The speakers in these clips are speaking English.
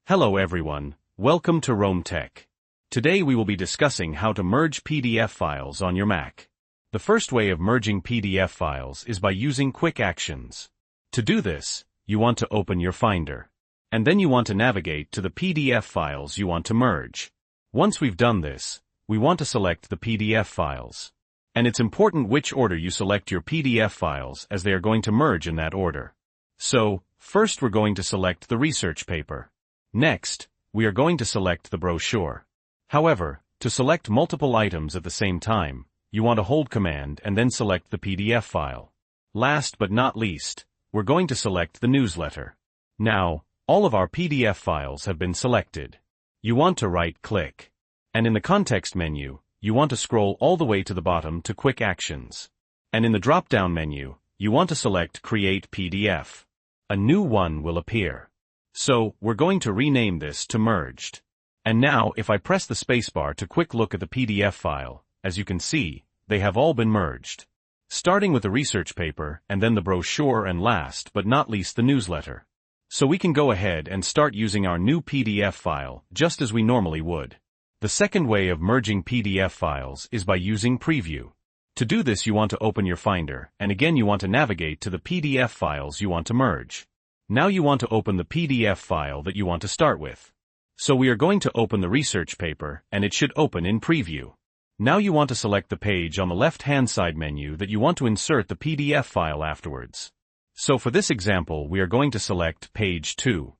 Hello everyone, welcome to Rome Tech. Today we will be discussing how to merge PDF files on your Mac. The first way of merging PDF files is by using Quick Actions. To do this, you want to open your Finder. And then you want to navigate to the PDF files you want to merge. Once we've done this, we want to select the PDF files. And it's important which order you select your PDF files as they are going to merge in that order. So, first we're going to select the research paper. Next, we are going to select the brochure. However, to select multiple items at the same time, you want to hold Command and then select the PDF file. Last but not least, we're going to select the newsletter. Now, all of our PDF files have been selected. You want to right-click. And in the context menu, you want to scroll all the way to the bottom to Quick Actions. And in the drop-down menu, you want to select Create PDF. A new one will appear. So, we're going to rename this to Merged. And now, if I press the spacebar to quick look at the PDF file, as you can see, they have all been merged. Starting with the research paper, and then the brochure, and last but not least the newsletter. So we can go ahead and start using our new PDF file, just as we normally would. The second way of merging PDF files is by using Preview. To do this, you want to open your Finder, and again you want to navigate to the PDF files you want to merge. Now you want to open the PDF file that you want to start with. So we are going to open the research paper, and it should open in Preview. Now you want to select the page on the left-hand side menu that you want to insert the PDF file afterwards. So for this example, we are going to select Page 2.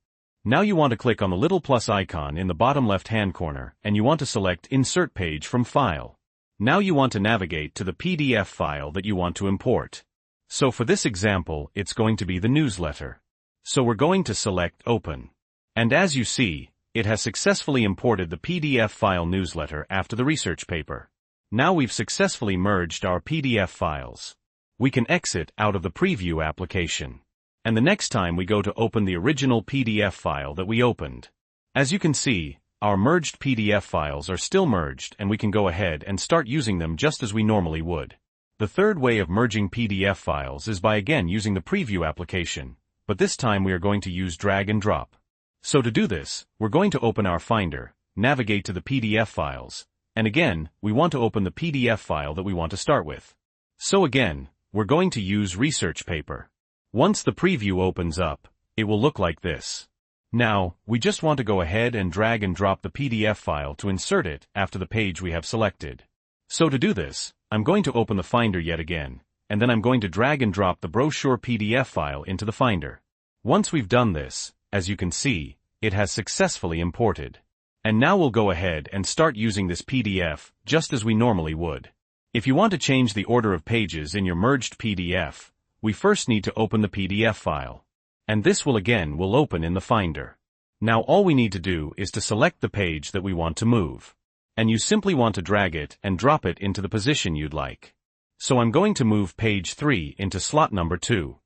Now you want to click on the little plus icon in the bottom left-hand corner, and you want to select Insert Page from File. Now you want to navigate to the PDF file that you want to import. So for this example, it's going to be the newsletter. So we're going to select Open. And as you see, it has successfully imported the PDF file newsletter after the research paper. Now we've successfully merged our PDF files. We can exit out of the Preview application. And the next time we go to open the original PDF file that we opened. As you can see, our merged PDF files are still merged, and we can go ahead and start using them just as we normally would. The third way of merging PDF files is by again using the Preview application. But this time we are going to use drag and drop. So to do this, we're going to open our Finder, navigate to the PDF files, and again, we want to open the PDF file that we want to start with. So again, we're going to use research paper. Once the preview opens up, it will look like this. Now, we just want to go ahead and drag and drop the PDF file to insert it after the page we have selected. So to do this, I'm going to open the Finder yet again, and then I'm going to drag and drop the brochure PDF file into the Finder. Once we've done this, as you can see, it has successfully imported. And now we'll go ahead and start using this PDF, just as we normally would. If you want to change the order of pages in your merged PDF, we first need to open the PDF file. And this will open in the Finder. Now all we need to do is to select the page that we want to move. And you simply want to drag it and drop it into the position you'd like. So I'm going to move page 3 into slot number 2.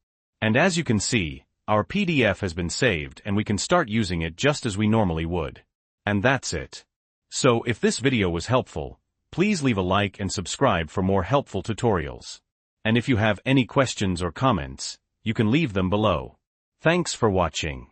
And as you can see, our PDF has been saved and we can start using it just as we normally would. And that's it. So if this video was helpful, please leave a like and subscribe for more helpful tutorials. And if you have any questions or comments, you can leave them below. Thanks for watching.